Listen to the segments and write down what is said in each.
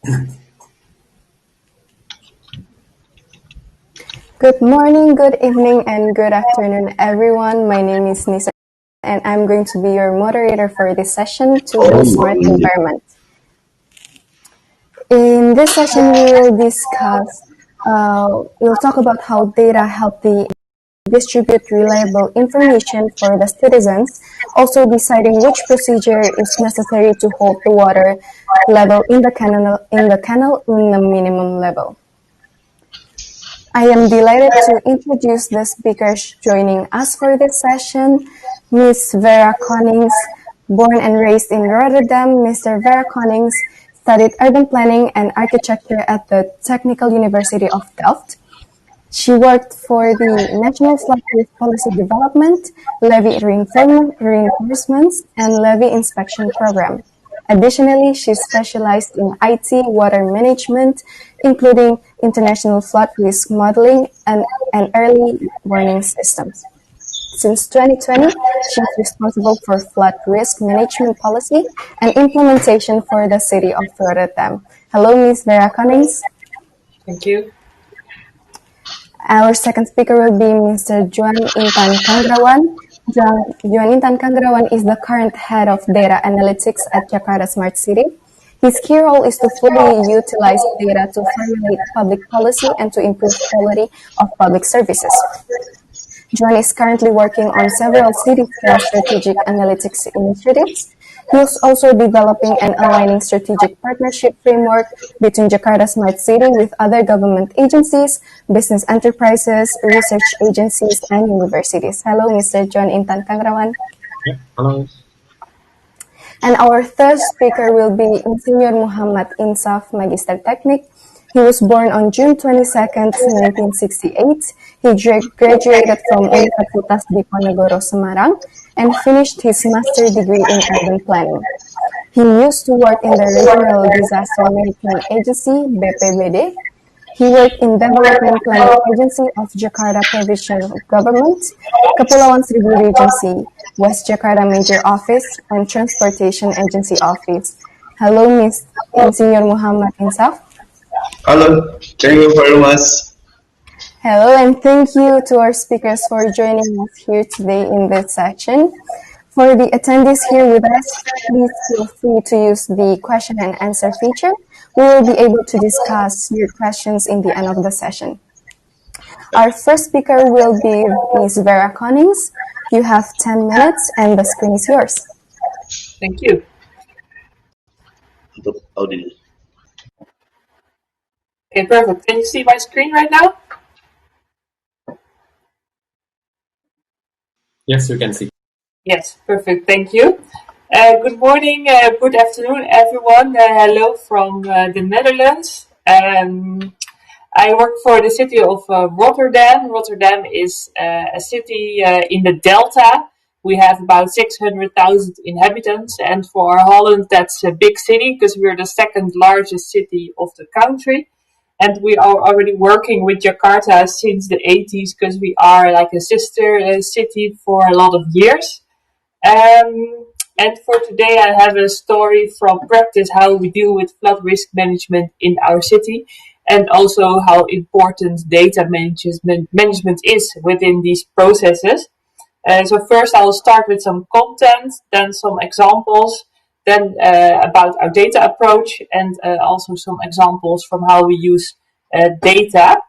Good morning, good evening, and good afternoon, everyone. My name is Nisa, and I'm going to be your moderator for this session to build smart environment. In this session, we will we'll talk about how data help the distribute reliable information for the citizens, also deciding which procedure is necessary to hold the water level in the canal in the minimum level. I am delighted to introduce the speakers joining us for this session. Ms. Vera Konings, born and raised in Rotterdam, Mr. Vera Konings studied urban planning and architecture at the Technical University of Delft. She worked for the National Flood Risk Policy Development, levee reinforcements, and levee inspection program. Additionally, she specialized in IT water management, including international flood risk modeling and early warning systems. Since 2020, she is responsible for flood risk management policy and implementation for the city of Rotterdam. Hello, Ms. Vera Konings. Thank you. Our second speaker will be Mr. Juan Intan Kangrawan. Juan Intan Kangrawan is the current head of data analytics at Jakarta Smart City. His key role is to fully utilize data to formulate public policy and to improve quality of public services. Juan is currently working on several city-scale strategic analytics initiatives. He is also developing and aligning strategic partnership framework between Jakarta Smart City with other government agencies, business enterprises, research agencies, and universities. Hello, Mr. John Intan Kangrawan. Yeah, hello. And our third speaker will be Insinyur Muhammad Insaf, Magister Teknik. He was born on June 22nd, 1968. He graduated from Universitas Diponegoro, Semarang, and finished his master's degree in urban planning. He used to work in the Regional Disaster Management Agency, BPBD. He worked in Development Planning Agency of Jakarta Provincial Government, Kepulauan Seribu Regency, West Jakarta Major Office, and Transportation Agency Office. Hello, Ms. Insinyur Muhammad Insaf. Hello, thank you very much. Hello, and thank you to our speakers for joining us here today in this section. For the attendees here with us, please feel free to use the question and answer feature. We will be able to discuss your questions in the end of the session. Our first speaker will be Ms. Vera Konings. You have 10 minutes and the screen is yours. Thank you. Okay, perfect. Can you see my screen right now? Yes, you can see. Yes, perfect. Thank you. Good morning, good afternoon, everyone. Hello from the Netherlands. I work for the city of Rotterdam. Rotterdam is a city in the Delta. We have about 600,000 inhabitants, and for Holland, that's a big city because we're the second largest city of the country. And we are already working with Jakarta since the 80s because we are like a sister city for a lot of years. And for today, I have a story from practice how we deal with flood risk management in our city, and also how important data management is within these processes. So first, I'll start with some content, then some examples, then about our data approach, and also some examples from how we use data.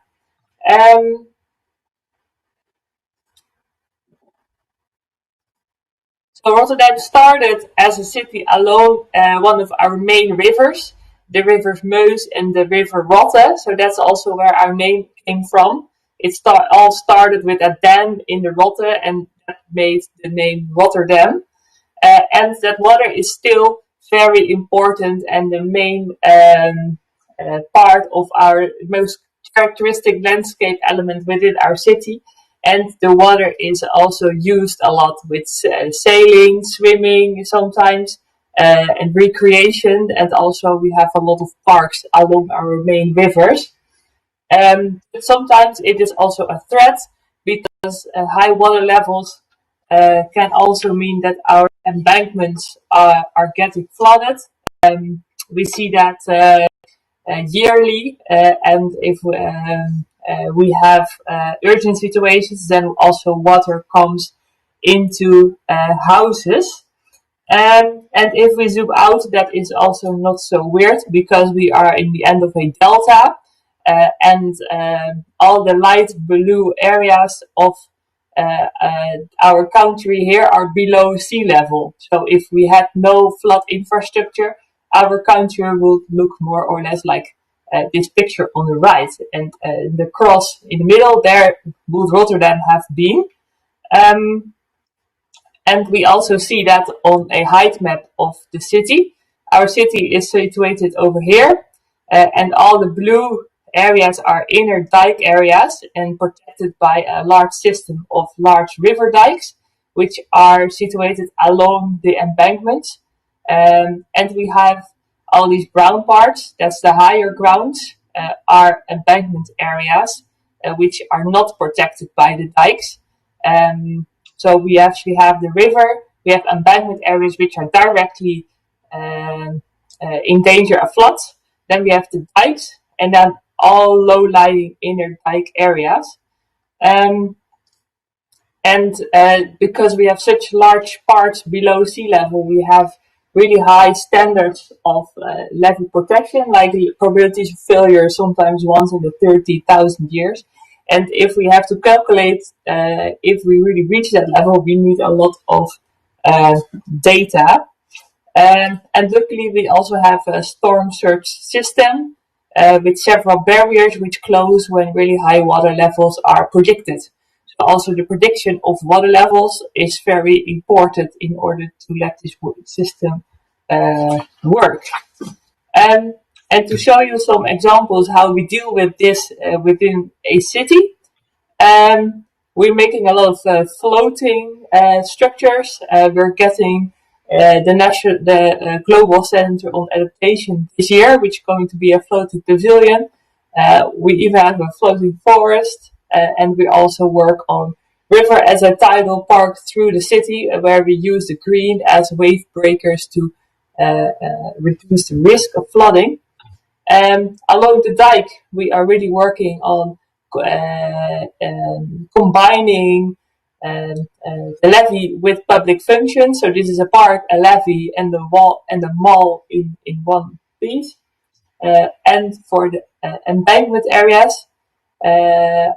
So Rotterdam started as a city along one of our main rivers, the river Meuse and the river Rotte. So that's also where our name came from. It all started with a dam in the Rotte, and that made the name Rotterdam. And that water is still very important and the main part of our most characteristic landscape element within our city. And the water is also used a lot with sailing, swimming sometimes, and recreation. And also we have a lot of parks along our main rivers. But sometimes it is also a threat because high water levels can also mean that our embankments are getting flooded. We see that yearly, and if we have urgent situations, then also water comes into houses. And if we zoom out, that is also not so weird because we are in the end of a delta, and all the light blue areas of our country here are below sea level. So if we had no flood infrastructure, our country would look more or less like this picture on the right. And the cross in the middle, there would Rotterdam have been. Um, and we also see that on a height map of the city. Our city is situated over here, and all the blue areas are inner dike areas and protected by a large system of large river dikes, which are situated along the embankments. And we have all these brown parts, that's the higher grounds, are embankment areas, which are not protected by the dikes. So we actually have the river, we have embankment areas which are directly in danger of floods. Then we have the dikes, and then all low-lying inner dike areas. Um, and because we have such large parts below sea level, we have really high standards of levee protection, like the probabilities of failure sometimes once in the 30,000 years. And if we have to calculate if we really reach that level, we need a lot of data. And luckily, we also have a storm surge system with several barriers which close when really high water levels are predicted. So also the prediction of water levels is very important in order to let this system work. Um, and to show you some examples how we deal with this within a city, we're making a lot of floating structures. We're getting the Global Center on Adaptation this year, which is going to be a floating pavilion. We even have a floating forest, and we also work on river as a tidal park through the city, where we use the green as wave breakers to reduce the risk of flooding. Along the dike, we are really working on combining the levee with public functions. So this is a park, a levee, and the wall and the mall in one piece. And for the embankment areas,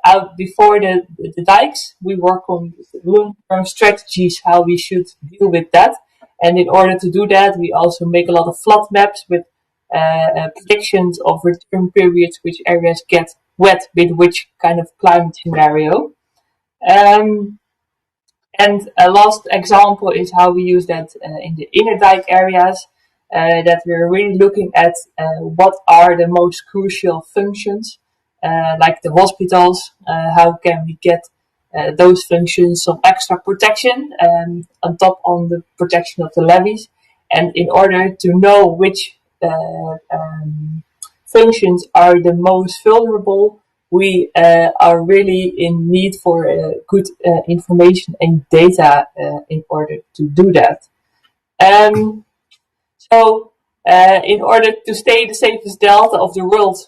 out before the dikes, we work on long-term strategies how we should deal with that. And in order to do that, we also make a lot of flood maps with predictions of return periods, which areas get wet with which kind of climate scenario. Um, and a last example is how we use that in the inner dike areas, that we're really looking at what are the most crucial functions, like the hospitals, how can we get those functions some extra protection on top on the protection of the levees. And in order to know which functions are the most vulnerable, we are really in need for good information and data in order to do that. So, in order to stay the safest delta of the world,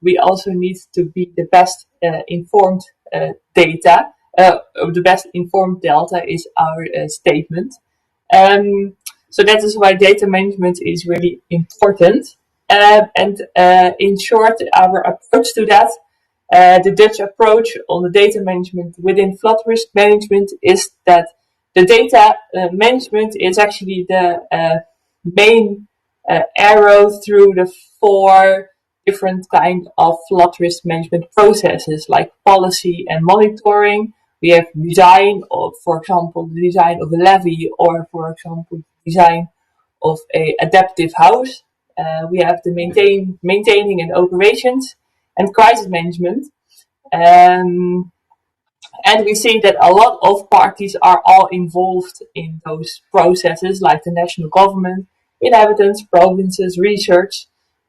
we also need to be the best informed data. The best informed delta is our statement. So that is why data management is really important. And in short, our approach to that, the Dutch approach on the data management within flood risk management is that the data management is actually the main arrow through the four different kind of flood risk management processes, like policy and monitoring. We have design of, for example, the design of a levee, or for example, design of a adaptive house. We have the maintaining and operations and crisis management. Um, and we see that a lot of parties are all involved in those processes, like the national government, inhabitants, provinces, research.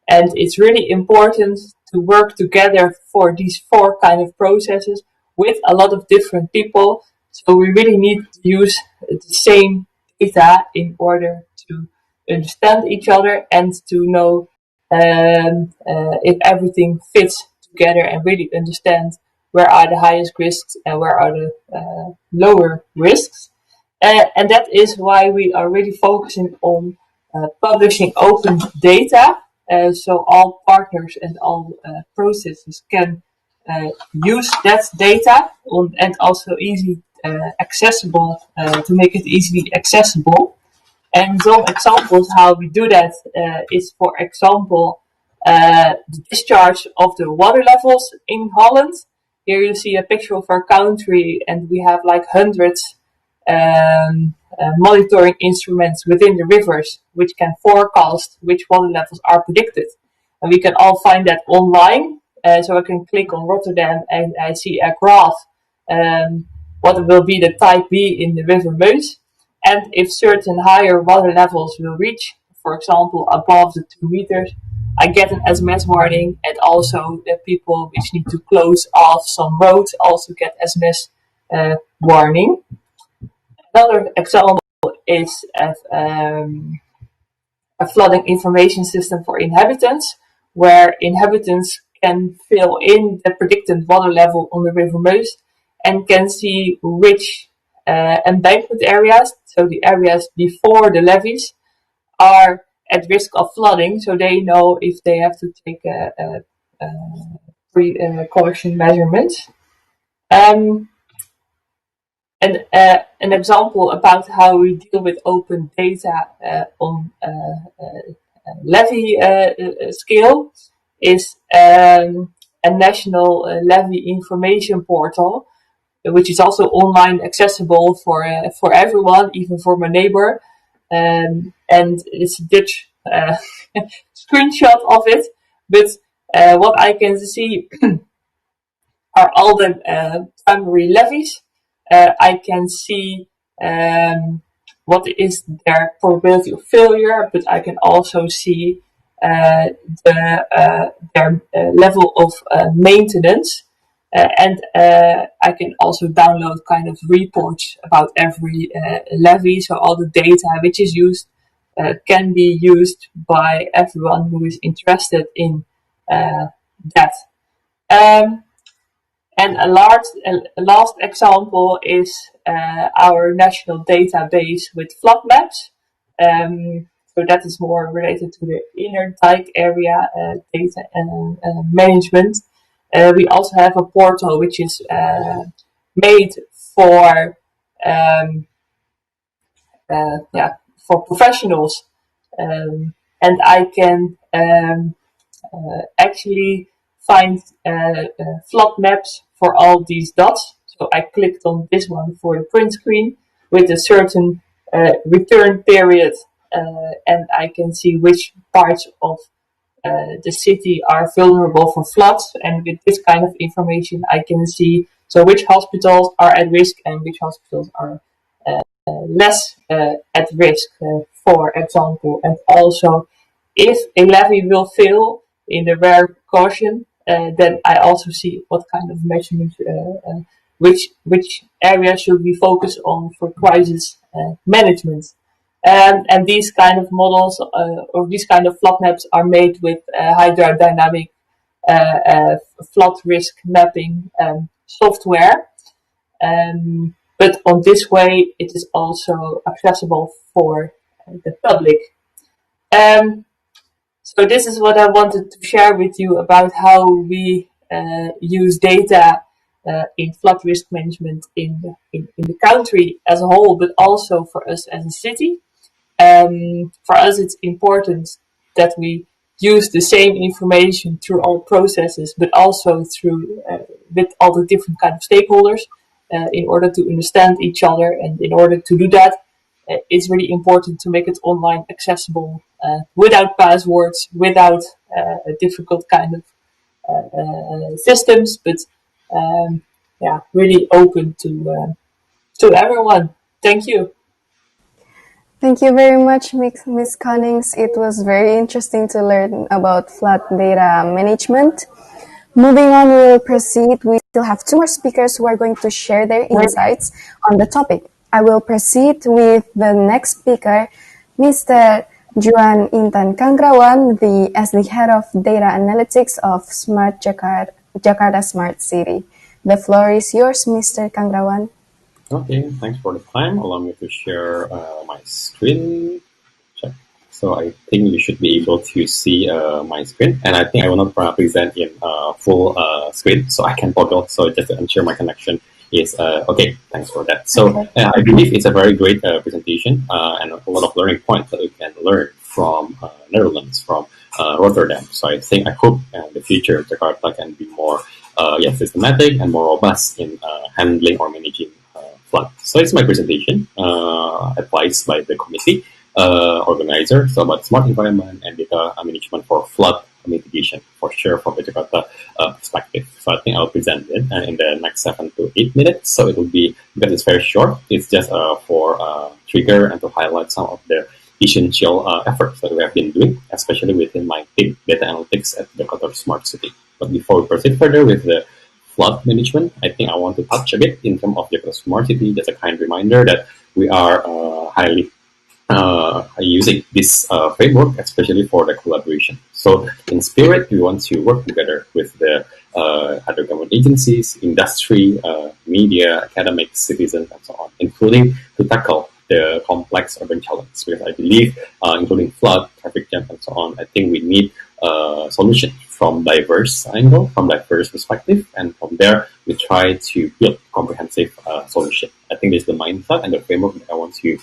And it's really important to work together for these four kind of processes with a lot of different people. So we really need to use the same data in order to understand each other and to know if everything fits together and really understand where are the highest risks and where are the lower risks. And that is why we are really focusing on publishing open data, so all partners and all processes can use that data and also easy accessible to make it easily accessible. And some examples how we do that is, for example, the discharge of the water levels in Holland. Here you see a picture of our country, and we have like hundreds monitoring instruments within the rivers, which can forecast which water levels are predicted. And we can all find that online. So I can click on Rotterdam and I see a graph what will be the type B in the river Meuse. And if certain higher water levels will reach, for example, above the 2 meters, I get an SMS warning, and also the people which need to close off some roads also get SMS warning. Another example is a flooding information system for inhabitants, where inhabitants can fill in the predicted water level on the River Meuse and can see which embankment areas, so the areas before the levees, are at risk of flooding, so they know if they have to take precaution measurements. And an example about how we deal with open data on levee scale is a national levee information portal, which is also online accessible for everyone, even for my neighbor. And it's a Dutch screenshot of it. But what I can see are all the primary levees. I can see what is their probability of failure, but I can also see their level of maintenance. And I can also download kind of reports about every levee, so all the data which is used can be used by everyone who is interested in that. And a last example is our national database with flood maps. So that is more related to the inner dike area data and management. We also have a portal which is made for for professionals, and I can actually find flood maps for all these dots. So I clicked on this one for the print screen with a certain return period, and I can see which parts of the city are vulnerable for floods. And with this kind of information, I can see so which hospitals are at risk and which hospitals are less at risk, for example. And also, if a levee will fail in the rare caution, then I also see what kind of measurements, which area should we focus on for crisis management. And these kind of models or these kind of flood maps are made with hydrodynamic flood risk mapping software. But on this way, it is also accessible for the public. So this is what I wanted to share with you about how we use data in flood risk management in the country as a whole, but also for us as a city. For us, it's important that we use the same information through all processes, but also through with all the different kind of stakeholders in order to understand each other. And in order to do that, it's really important to make it online accessible without passwords, without a difficult kind of systems, but really open to everyone. Thank you. Thank you very much, Ms. Cunnings. It was very interesting to learn about flood data management. Moving on, we will proceed. We still have two more speakers who are going to share their insights on the topic. I will proceed with the next speaker, Mr. Juan Intan Kangrawan, as the head of data analytics of Smart Jakarta Smart City. The floor is yours, Mr. Kangrawan. Okay, thanks for the time. Allow me to share my screen. Check. So I think you should be able to see my screen, and I think I will not present in full screen, so I can toggle. So just to ensure my connection is okay. Thanks for that. So Okay. I believe it's a very great presentation and a lot of learning points that we can learn from Netherlands, from Rotterdam. So I hope in the future Jakarta can be more systematic and more robust in handling or managing flood. So it's my presentation advised by the committee organizer. So about smart environment and data management for flood mitigation for sure from the Jakarta perspective. So I think I'll present it in the next 7 to 8 minutes. So it will be, because it's very short, it's just for trigger and to highlight some of the essential efforts that we have been doing, especially within my team, data analytics at Jakarta Smart City. But before we proceed further with the flood management, I think I want to touch a bit in terms of Jakarta Smart City. Just a kind reminder that we are highly using this framework, especially for the collaboration. So in spirit, we want to work together with the other government agencies, industry, media, academics, citizens, and so on, including to tackle the complex urban challenge. Because I believe, including flood, traffic jam, and so on, I think we need solution from diverse angle, from diverse perspective, and from there we try to build comprehensive solution. I think this is the mindset and the framework that I want to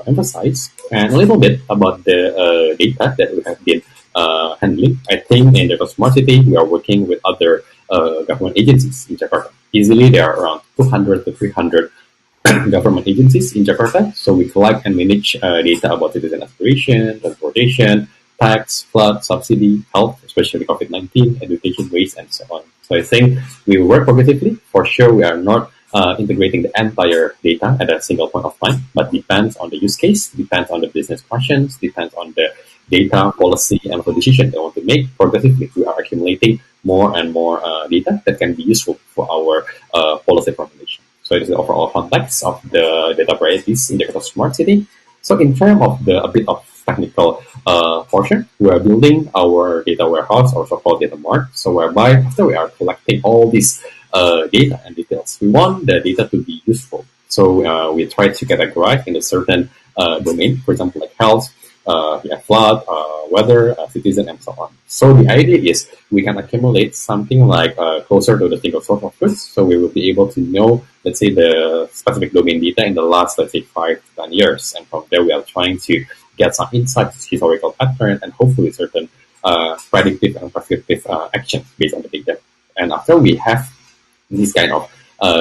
emphasize, and a little bit about the data that we have been handling. I think in the smart city, we are working with other government agencies in Jakarta. Easily, there are around 200 to 300 government agencies in Jakarta. So we collect and manage data about citizen aspiration, transportation, tax, flood, subsidy, health, especially COVID-19, education, waste, and so on. So I think we work progressively. For sure, we are not integrating the entire data at a single point of time, but depends on the use case, depends on the business questions, depends on the data policy and the decision they want to make. Progressively, we are accumulating more and more data that can be useful for our policy formulation. So it is the overall context of the data priorities in Jakarta Smart City. So in terms of a bit of technical portion, we are building our data warehouse, or so-called data mart. So whereby after we are collecting all these data and details, we want the data to be useful. So we try to categorize in a certain domain, for example, like health, flood, weather, citizen, and so on. So the idea is we can accumulate something like closer to the single source of truth. So we will be able to know, let's say, the specific domain data in the last, let's say, 5 to 10 years. And from there, we are trying to get some insights, historical pattern, and hopefully certain predictive and prescriptive actions based on the data. And after we have this kind of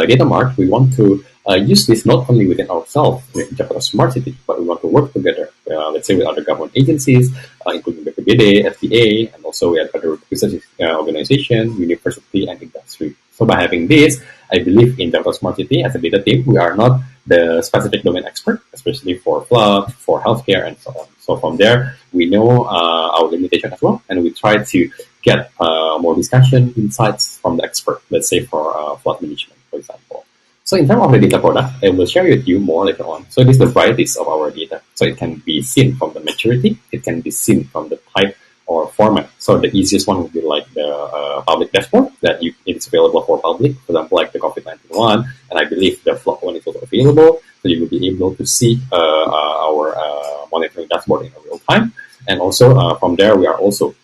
data mart, we want to use this not only within ourselves, with Jakarta Smart City, but we want to work together, let's say with other government agencies, including the BPBD, FDA, and also we have other research organization, university, and industry. So by having this, I believe in Jakarta Smart City as a data team, we are not the specific domain expert, especially for flood, for healthcare, and so on. So from there, we know our limitation as well, and we try to get more discussion, insights from the expert, let's say for flood management, for example. So in terms of the data product, I will share with you more later on. So this is the varieties of our data. So it can be seen from the maturity, it can be seen from the type or format. So the easiest one would be like the public dashboard that it's available for public, for example, like the COVID-19 one, and I believe the flood one is also available. So you will be able to see our monitoring dashboard in real time. And also from there, we are also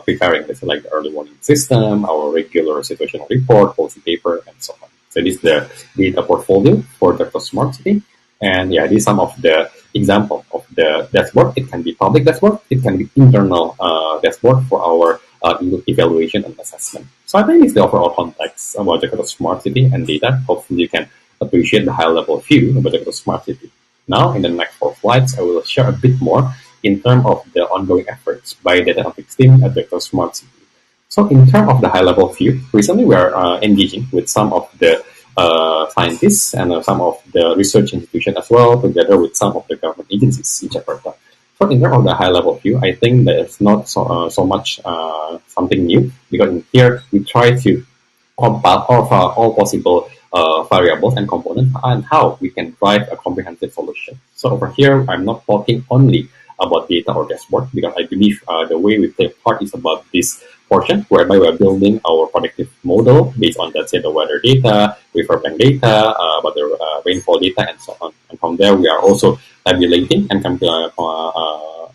preparing, let's say, like the early warning system, our regular situational report, policy paper, and so on. So this is the data portfolio for the Smart City. And yeah, these are some of the example of the dashboard. It can be public dashboard, it can be internal dashboard for our evaluation and assessment. So I think it's the overall context about Jakarta Smart City and data. Hopefully you can appreciate the high level view about Jakarta Smart City. Now, in the next 4 slides, I will share a bit more in terms of the ongoing efforts by data analytics team at Jakarta Smart City. So in terms of the high-level view, recently we are engaging with some of the scientists and some of the research institutions as well, together with some of the government agencies in Jakarta. So in terms of the high-level view, I think there's not so much something new, because in here we try to compile all possible variables and components and how we can drive a comprehensive solution. So over here, I'm not talking only about data or dashboard, because I believe the way we play a part is about this portion, whereby we are building our predictive model based on, let's say, the weather data, river bank data, about the rainfall data, and so on. And from there, we are also tabulating and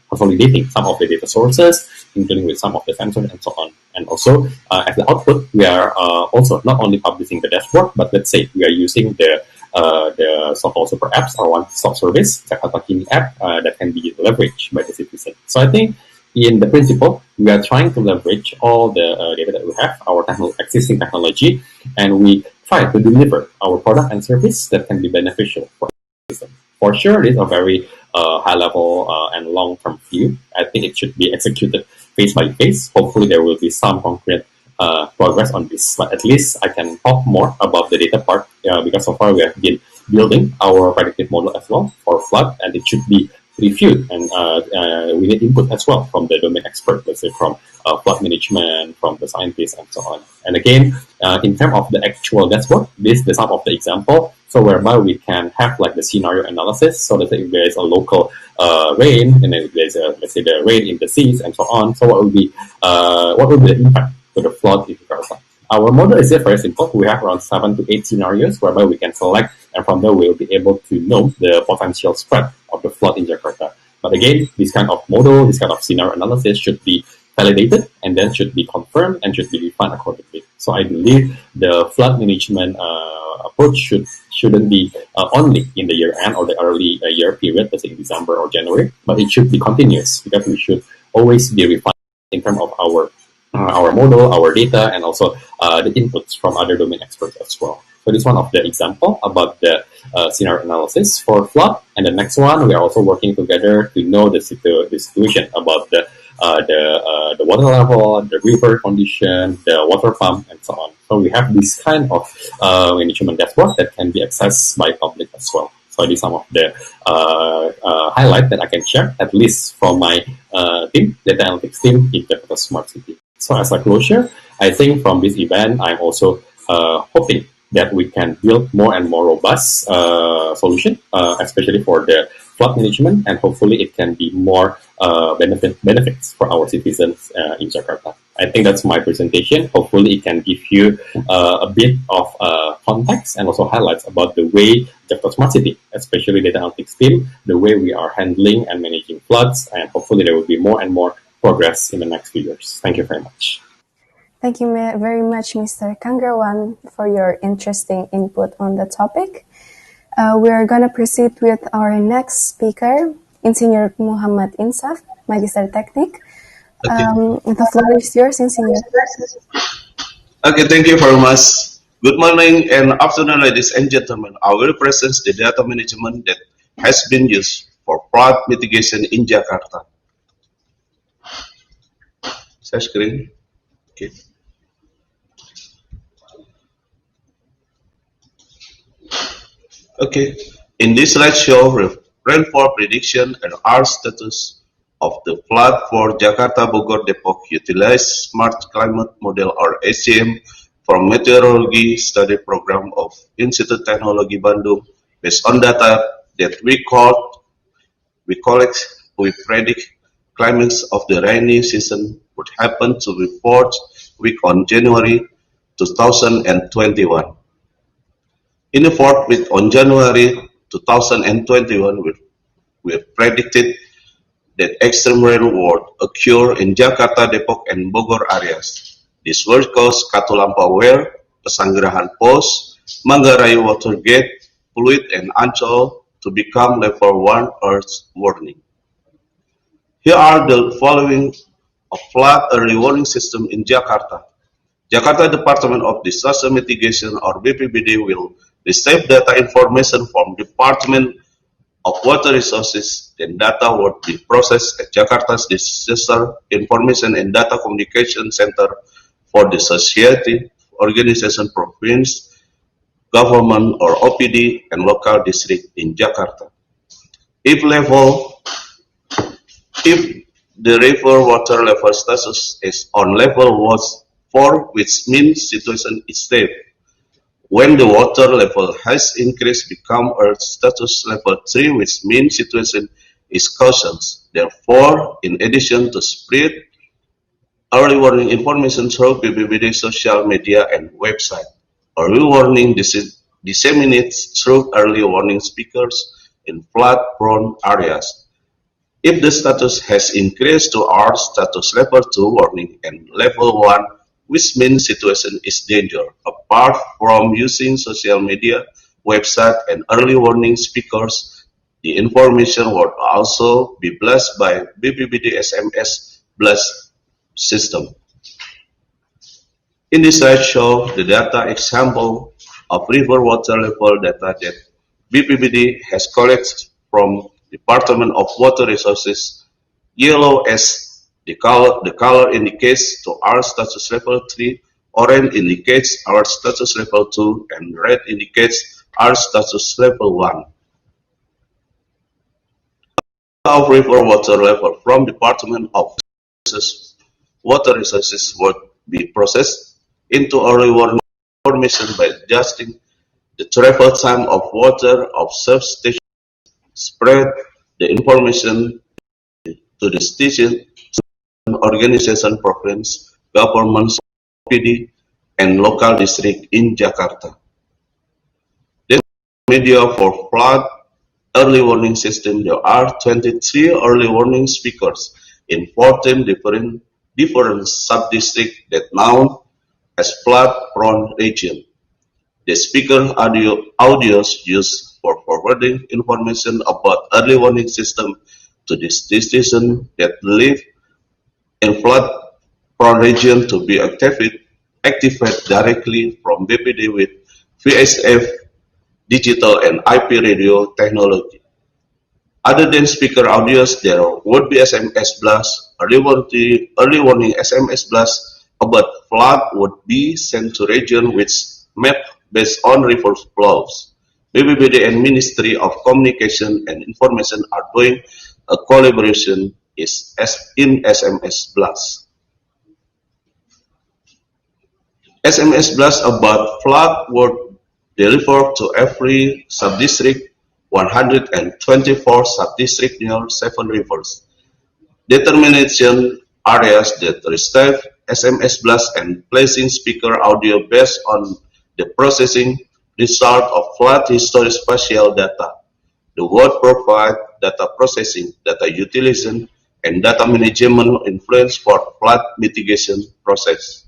consolidating some of the data sources, including with some of the sensors and so on. And also, as the output, we are also not only publishing the dashboard, but let's say we are using the so-called super apps or one-stop service, Jakarta Kini app, that can be leveraged by the citizen. So I think in the principle, we are trying to leverage all the data that we have, our existing technology, and we try to deliver our product and service that can be beneficial for the citizen. For sure, it is a very high level and long-term view. I think it should be executed phase by phase. Hopefully, there will be some concrete progress on this, but at least I can talk more about the data part because so far we have been building our predictive model as well for flood, and it should be reviewed, and we need input as well from the domain expert, let's say from flood management, from the scientists, and so on. And again, in terms of the actual dashboard, this is some of the example. So whereby we can have like the scenario analysis. So that if there is a local rain, and then if there's let's say the rain in the seas and so on. So what will be the impact to the flood in Jakarta? Our model is very simple. We have around 7 to 8 scenarios whereby we can select, and from there we will be able to know the potential spread of the flood in Jakarta. But again, this kind of model, this kind of scenario analysis should be validated and then should be confirmed and should be refined accordingly. So I believe the flood management approach shouldn't be only in the year end or the early year period, let's say in December or January, but it should be continuous, because we should always be refined in terms of our model, our data, and also the inputs from other domain experts as well. So this is one of the example about the scenario analysis for flood. And the next one, we are also working together to know the situation about the water level, the river condition, the water pump, and so on. So we have this kind of management dashboard that can be accessed by public as well. So these are some of the highlights that I can share, at least from my team, data analytics team in Jakarta Smart City. So as a closure, I think from this event, I'm also hoping that we can build more and more robust solution, especially for the flood management, and hopefully it can be more benefits for our citizens in Jakarta. I think that's my presentation. Hopefully it can give you a bit of context and also highlights about the way Jakarta Smart City, especially data analytics team, the way we are handling and managing floods, and hopefully there will be more and more progress in the next few years. Thank you very much. Thank you very much, Mr. Kangrawan, for your interesting input on the topic. We are going to proceed with our next speaker, Engineer Muhammad Insaf, Magister Teknik. The floor is yours, Engineer. Okay, thank you very much. Good morning and afternoon, ladies and gentlemen. I will present the data management that has been used for flood mitigation in Jakarta. Share screen. Okay. Okay. In this slideshow, rainfall prediction and R status of the flood for Jakarta, Bogor, Depok utilize Smart Climate Model or SCM from Meteorology Study Program of Institute Technology Bandung based on data that we collect. We predict climates of the rainy season would happen to be fourth week on January 2021. In the fourth week on January 2021, we predicted that extreme rain would occur in Jakarta, Depok, and Bogor areas. This would cause Katulampa Weir, Pesanggerahan Pos, Manggarai Watergate, Pluit, and Ancol to become level 1 earth warning. Here are the following of flood early warning system in Jakarta. Jakarta Department of Disaster Mitigation or BPBD will receive data information from Department of Water Resources, then data would be processed at Jakarta's Disaster Information and Data Communication Center for the Society, Organization, Province, Government or OPD and local district in Jakarta. If the river water level status is on level 4, which means situation is stable. When the water level has increased, become earth status level 3, which means situation is cautions. Therefore, in addition to spread early warning information through BPBD social media and website, early warning disseminates through early warning speakers in flood-prone areas. If the status has increased to our status level 2 warning and level 1, which means situation is danger, apart from using social media, website, and early warning speakers, the information would also be blessed by BPBD SMS blast system. In this slide show the data example of river water level data that BPBD has collected from Department of Water Resources. Yellow as the color indicates to our status level 3, orange indicates our status level 2, and red indicates our status level 1. Of river water level from Department of Water Resources would be processed into early warning information by adjusting the travel time of water of substation, spread the information to the station, organization, province, governments, PD, and local district in Jakarta. This media for flood early warning system. There are 23 early warning speakers in 14 different sub-districts that known as flood-prone region. The speaker audios used for forwarding information about early warning system to the station that live in flood-prone region to be activated directly from BPD with VHF, digital and IP radio technology. Other than speaker audios, there would be SMS blast, early warning SMS blast about flood would be sent to region which map based on river flows. BPBD and Ministry of Communication and Information are doing a collaboration in SMS blast. SMS blast about flood would deliver to every sub-district 124 sub-district near 7 rivers. Determination areas that receive SMS blast and placing speaker audio based on the processing result of flood history spatial data. The word provide data processing, data utilization, and data management influence for flood mitigation process.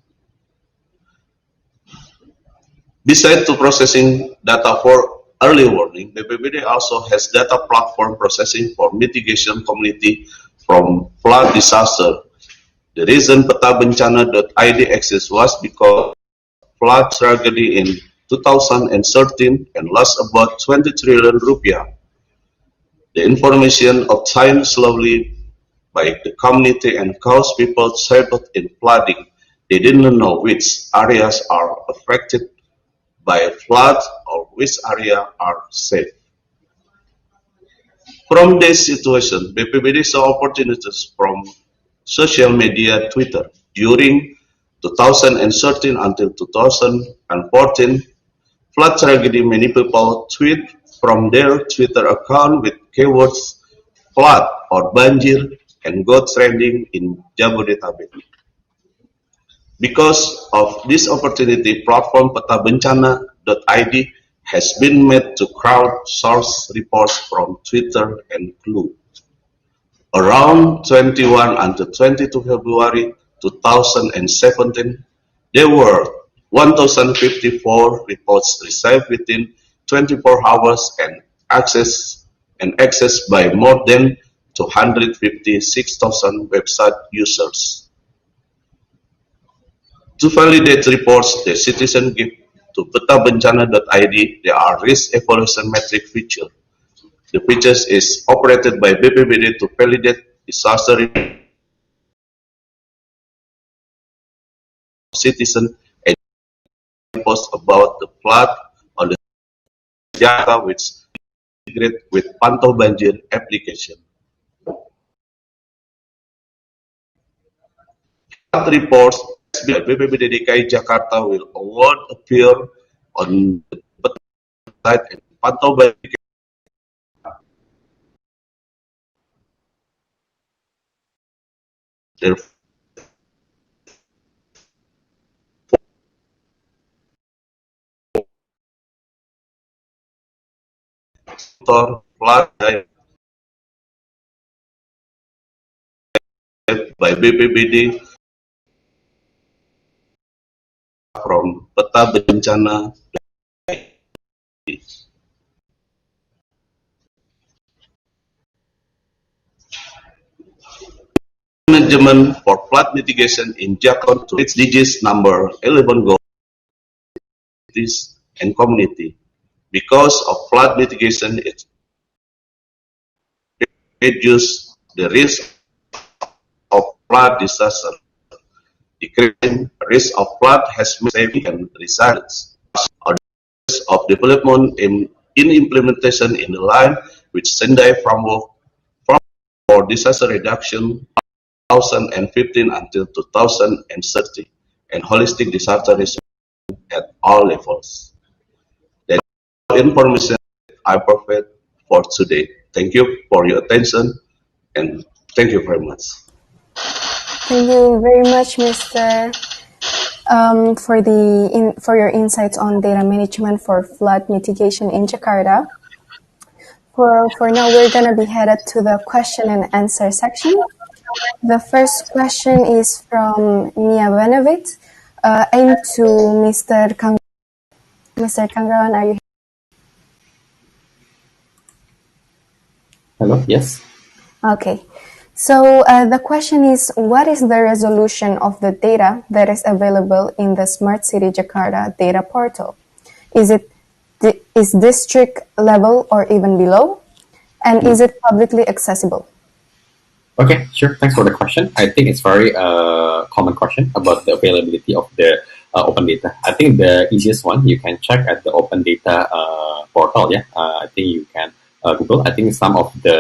Besides to processing data for early warning, BPBD also has data platform processing for mitigation community from flood disaster. The reason petabencana.id exists was because flood tragedy in 2013 and lost about 20 trillion rupiah. The information obtained slowly by the community and caused people trapped in flooding. They didn't know which areas are affected by flood or which area are safe. From this situation, BPBD saw opportunities from social media Twitter. During 2013 until 2014, flood tragedy, many people tweet from their Twitter account with keywords flood or banjir and got trending in Jabodetabek. Because of this opportunity, platform petabencana.id has been made to crowdsource reports from Twitter and Clue. Around 21 until 22 February 2017, there were 1,054 reports received within 24 hours and accessed by more than 256,000 website users. To validate reports, the citizen give to petabencana.id. There are risk evaluation metric feature. The feature is operated by BPBD to validate disaster citizen and post about the flood on the Jakarta which integrate with Pantau Banjir application. Flood reports by BPBD DKI Jakarta will award appear on the website and Pantau Banjir. Therefore, flood by BPBD from peta bencana management for flood mitigation in Jakarta to its digits number 11 goals and community. Because of flood mitigation, it reduces the risk of flood disaster. Decreasing risk of flood has made saving and resilience. Of development in implementation in line with Sendai framework for disaster reduction 2015 until 2030 and holistic disaster risk at all levels. That's all information I provide for today. Thank you for your attention and thank you very much. Thank you very much, Mr. For your insights on data management for flood mitigation in Jakarta. For now, we're gonna be headed to the question and answer section. The first question is from Nia Benovit, aimed to Mr. Kang. Mr. Kangrawan, are you? Hello, yes. Okay. So the question is, what is the resolution of the data that is available in the Smart City Jakarta data portal? Is district level or even below? And is it publicly accessible? Okay, sure. Thanks for the question. I think it's very common question about the availability of the open data. I think the easiest one you can check at the open data portal. Yeah, I think you can Google. I think some of the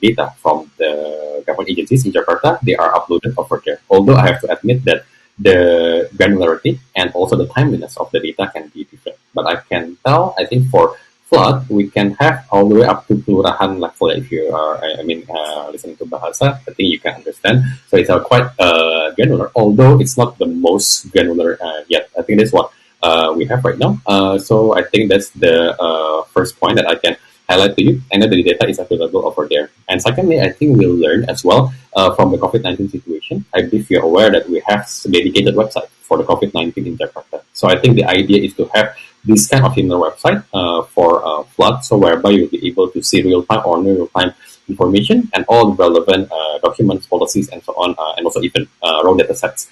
data from the government agencies in Jakarta, they are uploaded over there. Although I have to admit that the granularity and also the timeliness of the data can be different. But I can tell, I think for flood, we can have all the way up to kelurahan level. If you are, listening to Bahasa, I think you can understand. So it's quite granular, although it's not the most granular yet. I think that's what we have right now. So I think that's the first point that I can highlight to you, and that the data is available over there. And secondly, I think we'll learn as well from the COVID-19 situation. I believe you're aware that we have a dedicated website for the COVID-19 in Jakarta. So I think the idea is to have this kind of similar website for flood, so whereby you'll be able to see real-time or near-real-time information and all the relevant documents, policies, and so on, and also even raw data sets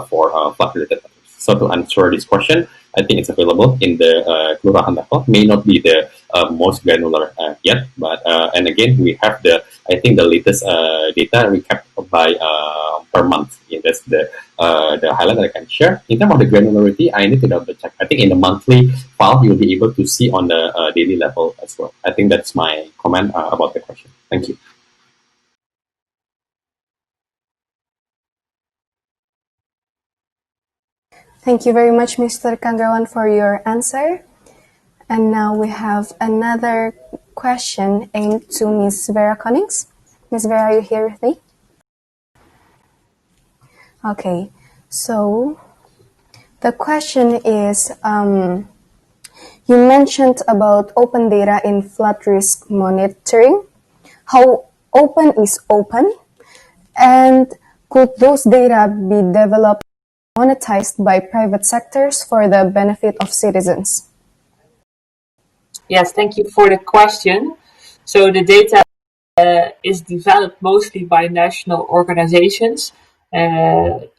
for flood-related matters. So to answer this question, I think it's available in the kelurahan level. May not be the most granular yet, but and again we have I think the latest data recap by per month. Yeah, that's the highlight that I can share. In terms of the granularity, I need to double check. I think in the monthly file you'll be able to see on the daily level as well. I think that's my comment about the question. Thank you. Thank you very much, Mr. Kangrawan, for your answer. And now we have another question aimed to Ms. Vera Connings. Ms. Vera, are you here with me? Okay, so the question is, you mentioned about open data in flood risk monitoring. How open is open? And could those data be developed and monetized by private sectors for the benefit of citizens? Yes, thank you for the question. So the data is developed mostly by national organizations.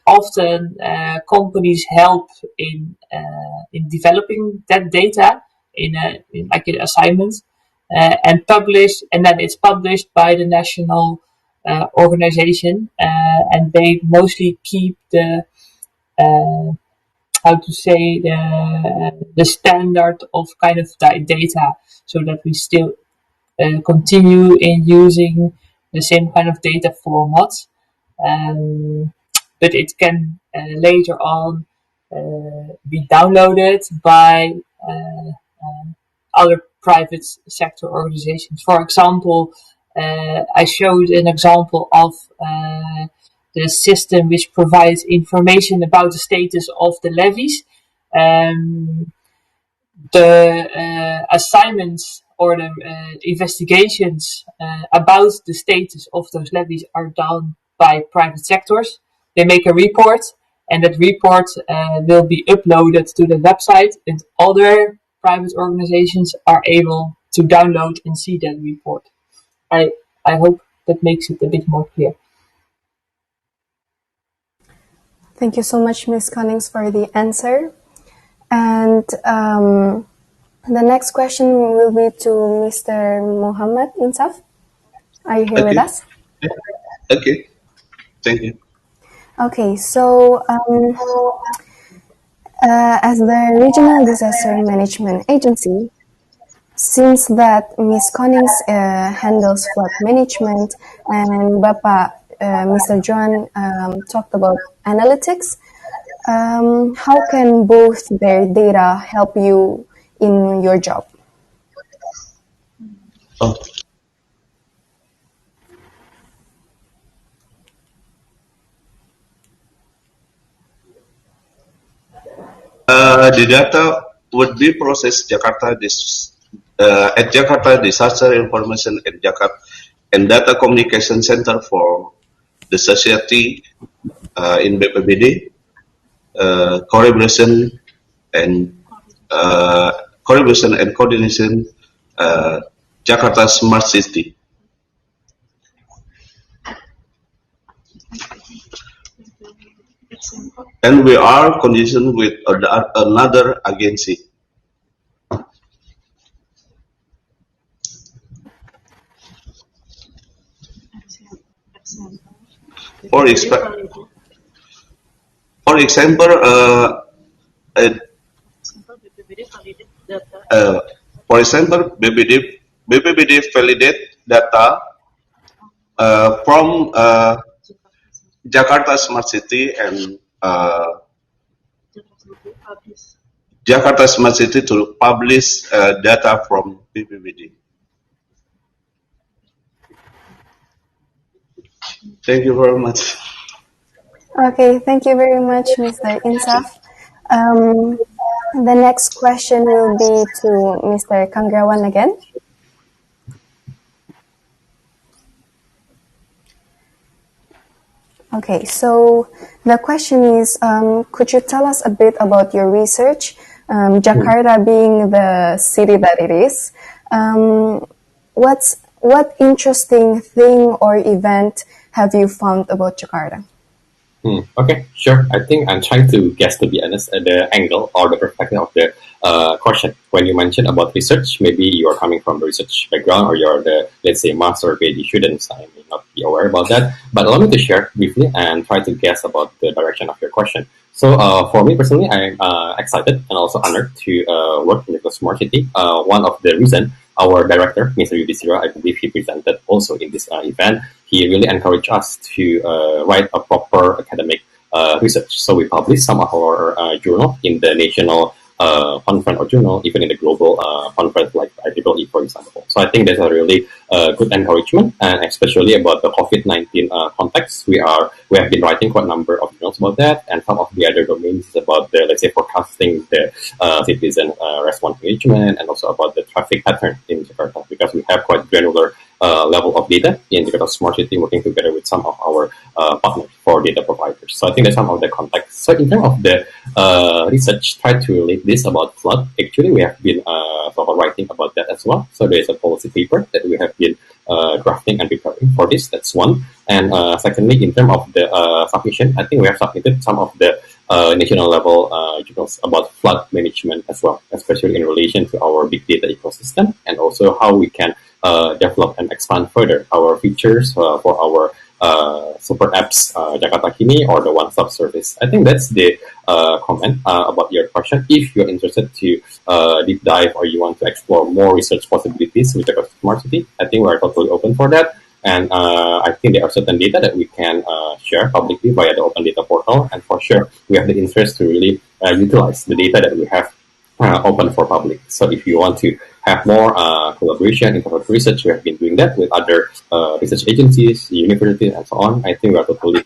Often companies help in developing that data in like an assignment and then it's published by the national organization, and they mostly keep the how to say the standard of kind of data, so that we still continue in using the same kind of data format, but it can later on be downloaded by other private sector organizations. For example, I showed an example of the system which provides information about the status of the levies. The assignments or the investigations about the status of those levies are done by private sectors. They make a report, and that report will be uploaded to the website, and other private organizations are able to download and see that report. I hope that makes it a bit more clear. Thank you so much, Ms. Cunnings, for the answer. And the next question will be to Mr. Muhammad Insaf. Are you here with us? Okay, thank you. Okay, so as the Regional Disaster Management Agency, seems that Ms. Cunnings handles flood management and Mr. John talked about analytics. How can both their data help you in your job? Oh. The data would be processed at Jakarta Disaster Information and Data Communication Center for the society in BPBD, collaboration and coordination, Jakarta Smart City. And we are conditioned with another agency. For example, BPBD validate data from Jakarta Smart City and Jakarta Smart City to publish data from BPBD. Thank you very much. Okay, thank you very much, Mr. Insaf. The next question will be to Mr. Kangrawan again. Okay, so the question is, could you tell us a bit about your research? Jakarta being the city that it is, what interesting thing or event have you found about Jakarta? Okay, sure. I think I'm trying to guess, to be honest, at the angle or the perspective of the question. When you mentioned about research, maybe you are coming from the research background or you're the, let's say, master or PhD students. I may not be aware about that. But allow me to share briefly and try to guess about the direction of your question. So for me personally, I'm excited and also honored to work in the smart city. One of the reasons our director, Mr. Yudhishthira, I believe he presented also in this event, he really encouraged us to write a proper academic research. So we published some of our journal in the national conference or journal, even in the global conference like IEEE, for example. So I think that's a really good encouragement, and especially about the COVID-19 context. We have been writing quite a number of journals about that, and some of the other domains is about the, let's say, forecasting the citizen response management, and also about the traffic pattern in Jakarta, because we have quite granular level of data in Jakarta Smart City, working together with some of our partners for data providers. So I think that's some of the context. So in terms of the research, try to relate this about flood. Actually, we have been sort of writing about that as well. So there is a policy paper that we have been drafting and preparing for this. That's one. And secondly, in terms of the submission, I think we have submitted some of the national level journals about flood management as well, especially in relation to our big data ecosystem, and also how we can develop and expand further our features for our super apps, Jakarta Kini, or the one-stop service. I think that's the comment about your question. If you're interested to deep dive or you want to explore more research possibilities with Jakarta Smart City, I think we're totally open for that. And I think there are certain data that we can share publicly via the open data portal. And for sure, we have the interest to really utilize the data that we have open for public. So if you want to have more collaboration in terms of research. We have been doing that with other research agencies, universities, and so on. I think we are totally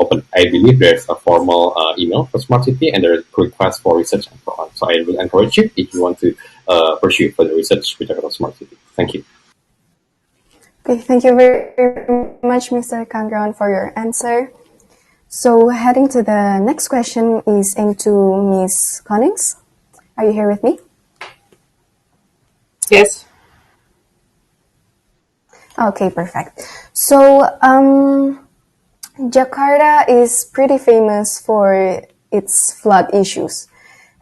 open. I believe there's a formal email for Smart City and there's a request for research and so on. So I will encourage you if you want to pursue further research with Jakarta Smart City. Thank you. Okay, thank you very much, Mr. Kangron, for your answer. So heading to the next question is aimed to Ms. Connings. Are you here with me? Yes. Okay, perfect. So Jakarta is pretty famous for its flood issues.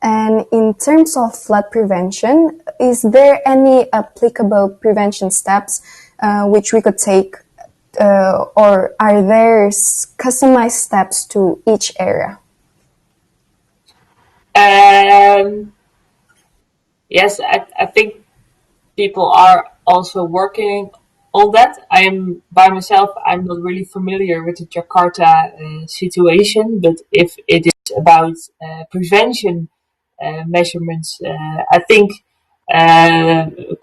And in terms of flood prevention, is there any applicable prevention steps which we could take, or are there customized steps to each area? Yes, I think people are also working on that. I'm by myself. I'm not really familiar with the Jakarta situation, but if it is about prevention measurements, I think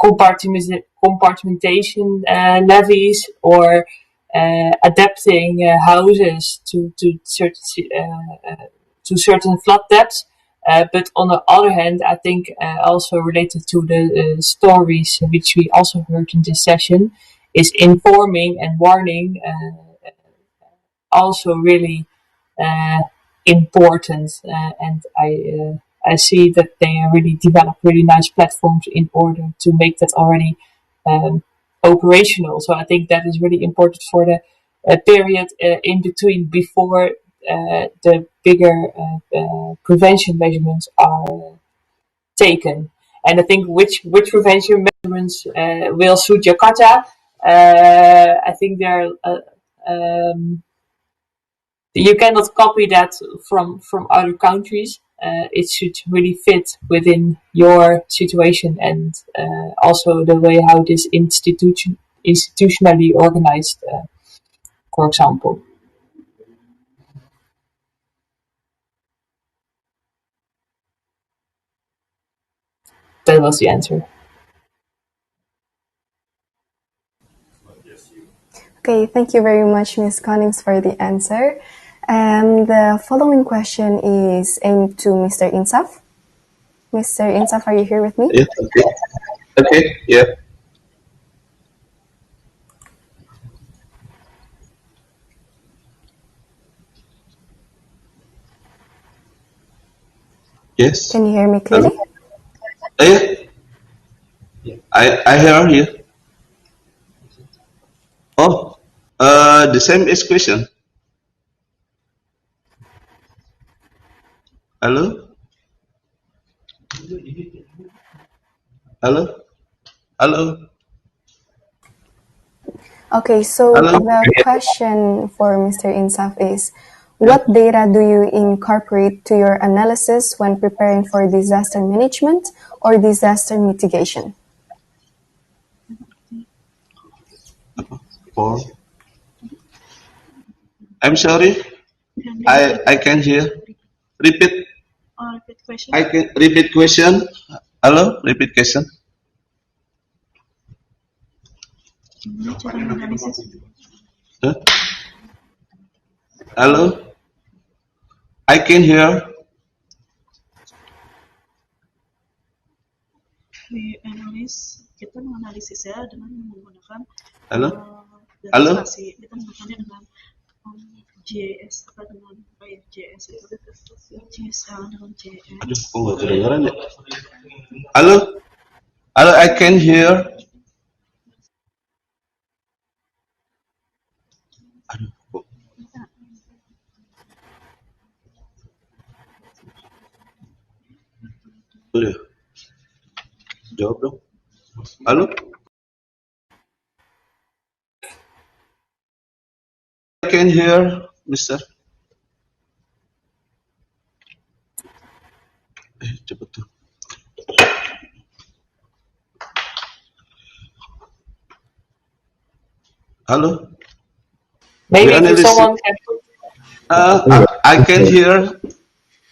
compartmentation levees or adapting houses to certain flood depths. But on the other hand, I think also related to the stories which we also heard in this session, is informing and warning also really important. And I see that they really develop really nice platforms in order to make that already operational. So I think that is really important for the period in between before the bigger prevention measurements are taken. And I think which prevention measurements will suit Jakarta. I think there you cannot copy that from other countries. It should really fit within your situation and also the way how it is institutionally organized, for example. That was the answer. Okay, thank you very much, Ms. Connings, for the answer. And the following question is aimed to Mr. Insaf. Mr. Insaf, are you here with me? Yes, okay. Okay, yeah. Yes. Can you hear me clearly? I hear you. Oh, the same is question. Hello? Hello? Hello? Okay, so Hello? the question for Mr. Insaf is, what data do you incorporate to your analysis when preparing for disaster management or disaster mitigation? For I'm sorry, I can hear. Repeat. Repeat question. I can repeat question. Hello, repeat question. Gimana cara menganalisis? Huh? Hello, I can hear. Kita menganalisisnya dengan menggunakan Hello, data Halo? spasi. Kita menggunakannya dengan JS apa dengan JS itu dengan JS. Aduh, kok nggak kedengeran ya? Halo, halo, I can hear. Aduh, kok. Udah, jawab dong. Halo, I can hear, Mister. Cepet tuh. Halo. Maybe We if analyze- someone can put I can hear.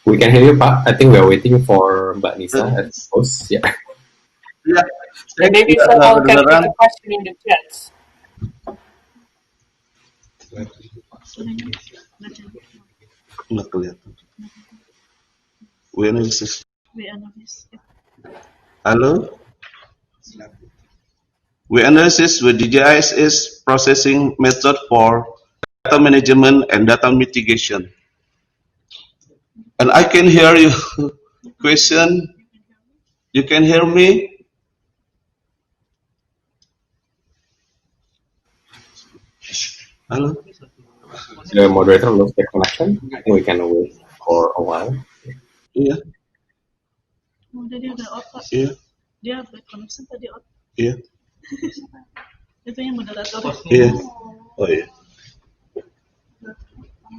We can hear you, Pak. I think we are waiting for Mbak Nisa at the host. Yeah. Yeah, Maybe someone can put a question in the chat. Nggak kelihatan. We analysis. Halo. We analysis with the GIS processing method for data management and data mitigation. And I can hear you. Question. You can hear me? Hello? The moderator lost the connection. I think we can wait for a while. Iya. Dia udah off, Pak. Iya. Dia berkoneksi tadi off. Iya. Itu yang moderator. Iya. Oh iya.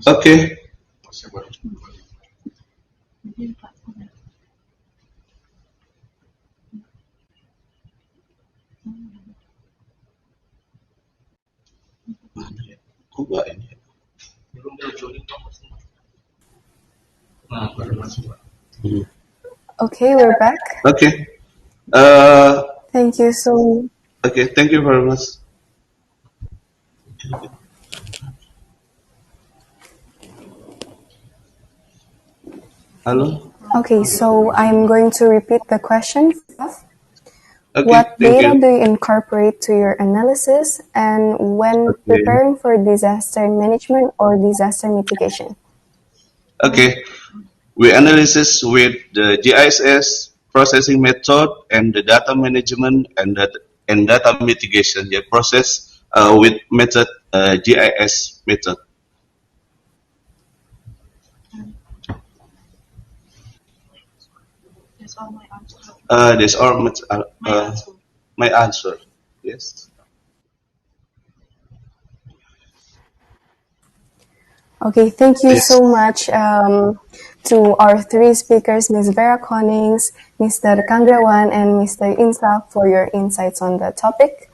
Oke. Mana ya? Kok nggak ini? Belum join Okay, we're back. Okay. Thank you so. Okay, thank you very much. Hello? Okay, so I'm going to repeat the question. Okay, What thank data you. do you incorporate to your analysis and when preparing for disaster management or disaster mitigation? Okay, we analysis with the GIS processing method and the data management and data mitigation. The process with method GIS method. That's all my answer. That's all my answer. Yes. Okay, thank you Yes. so much to our three speakers, Ms. Vera Konings, Mr. Kangrawan, and Mr. Insaf for your insights on the topic.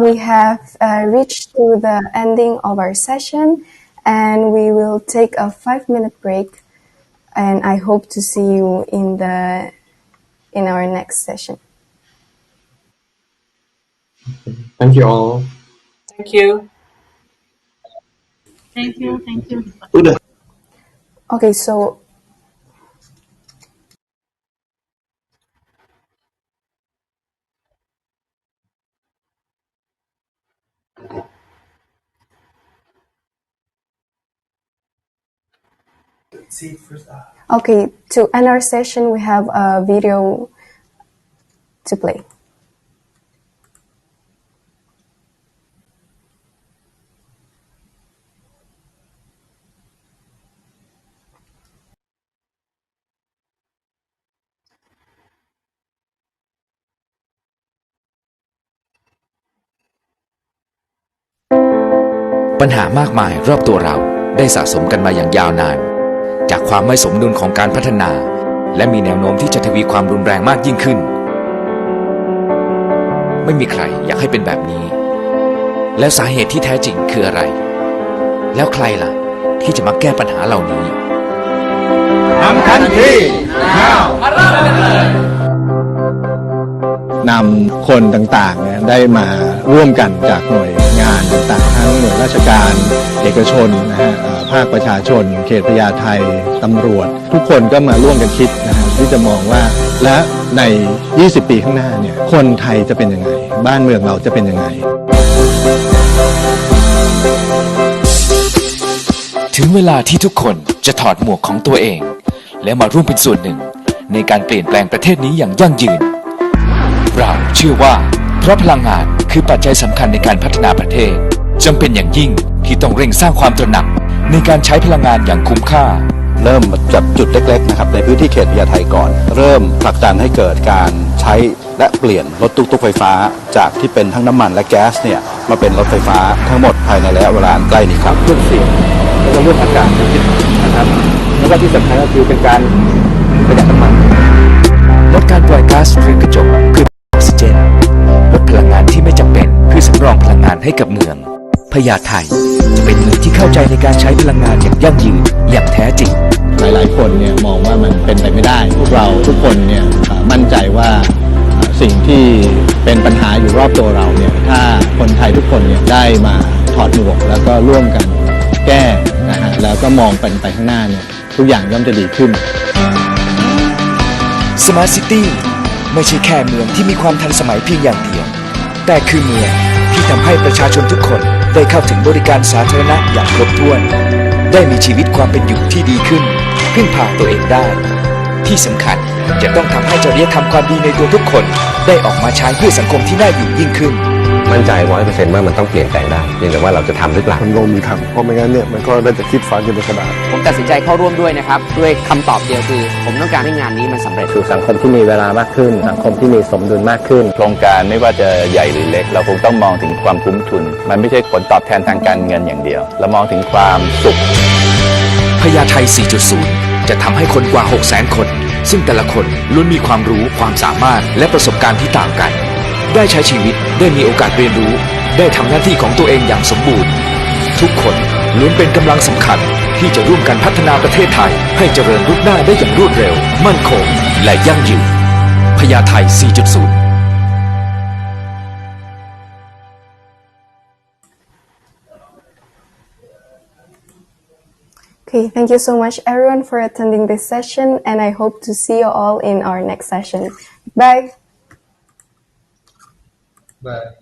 We have reached to the ending of our session, and we will take a 5-minute break. And I hope to see you in our next session. Thank you all. Thank you. Thank you. Udah. Okay, so okay, to end our session, we have a video to play.ปัญหามากมายรอบตัวเราได้สะสมกันมาอย่างยาวนานจากความไม่สมดุลของการพัฒนาและมีแนวโน้มที่จะทวีความรุนแรงมากยิ่งขึ้นไม่มีใครอยากให้เป็นแบบนี้แล้วสาเหตุที่แท้จริงคืออะไรแล้วใครล่ะที่จะมาแก้ปัญหาเหล่านี้ทำทันที now นำคนต่างๆเนี่ยได้มาร่วมกันจากหน่วยงานต่างๆทั้งหน่วยราชการเอกชนนะฮะภาคประชาชนเขตพญาไทตำรวจทุกคนก็มาร่วมกันคิดนะฮะที่จะมองว่าและใน20 ปีข้างหน้าเนี่ยคนไทยจะเป็นยังไงบ้านเมืองเราจะเป็นยังไงถึงเวลาที่ทุกคนจะถอดหมวกของตัวเองและมาร่วมเป็นส่วนหนึ่งในการเปลี่ยนแปลงประเทศนี้อย่างยั่งยืนเราเชื่อว่าเพราะพลังงานคือปัจจัยสำคัญในการพัฒนาประเทศจำเป็นอย่างยิ่งที่ต้องเร่งสร้างความตระหนักในการใช้พลังงานอย่างคุ้มค่าเริ่มจากจุดเล็กๆนะครับในพื้นที่เขตพญาไทก่อนเริ่มผลักดันให้เกิดการใช้และเปลี่ยนรถตุ๊กๆไฟฟ้าจากที่เป็นทั้งน้ำมันและแก๊สเนี่ยมาเป็นรถไฟฟ้าทั้งหมดภายในระยะเวลาใกล้นี้ครับเรื่องเสียงแล้วก็เรื่องอากาศนะครับแล้วก็ที่สำคัญก็คือเป็นการประหยัดน้ำมันลดการปล่อยก๊าซเรือนกระจกเพื่อออกซิเจนลดพลังงานที่ไม่จำเป็นเพื่อสำรองพลังงานให้กับเมืองพญาไทจะเป็นเมืองที่เข้าใจในการใช้พลังงานอย่างยั่งยืนอย่างแท้จริงหลายๆคนเนี่ยมองว่ามันเป็นไปไม่ได้พวกเราทุกคนเนี่ยมั่นใจว่า สิ่งที่เป็นปัญหาอยู่รอบตัวเราเนี่ยถ้าคนไทยทุกคนเนี่ยได้มาถอดหมวกแล้วก็ร่วมกันแก้นะฮะแล้วก็มองไปข้างหน้าเนี่ยทุกอย่างย่อมจะดีขึ้น Smart City ไม่ใช่แค่เมืองที่มีความทันสมัยเพียงอย่างเดียวแต่คือเมืองที่ทำให้ประชาชนทุกคนได้เข้าถึงบริการสาธารณะอย่างครบถ้วนได้มีชีวิตความเป็นอยู่ที่ดีขึ้นพึ่งพาตัวเองได้ที่สำคัญจะต้องทำให้จริยธรรมความดีในตัวทุกคนได้ออกมาใช้เพื่อสังคมที่น่าอยู่ยิ่งขึ้นมั่นใจ 100% ว่ามันต้องเปลี่ยนแปลงได้เพียงแต่ว่าเราจะทำหรือเปล่ามันลงมือทำเพราะไม่งั้นเนี่ยมันก็ได้แต่คิดฝันอยู่ในกระดาษผมตัดสินใจเข้าร่วมด้วยนะครับด้วยคำตอบเดียวคือผมต้องการให้งานนี้มันสำเร็จสู่สังคมที่มีเวลามากขึ้นสังคมที่มีสมดุลมากขึ้นโครงการไม่ว่าจะใหญ่หรือเล็กเราคงต้องมองถึงความคุ้มทุนมันไม่ใช่ผลตอบแทนทางการเงินอย่างเดียวเรามองถึงความสุขพญาไท 4.0 จะทำให้คนกว่า 600,000 คนซึ่งแต่ละคนล้วนมีความรู้ความสามารถและประสบการณ์ที่ต่างกันได้ใช้ชีวิตได้มีโอกาสเรียนรู้ได้ทำหน้าที่ของตัวเองอย่างสมบูรณ์ทุกคนล้วนเป็นกำลังสำคัญที่จะร่วมกันพัฒนาประเทศไทยให้เจริญรุ่งหน้าได้อย่างรวดเร็วมั่นคงและยั่งยืนพญาไท 4.0 Okay, thank you so much everyone for attending this session, and I hope to see you all in our next session. Bye. Bye.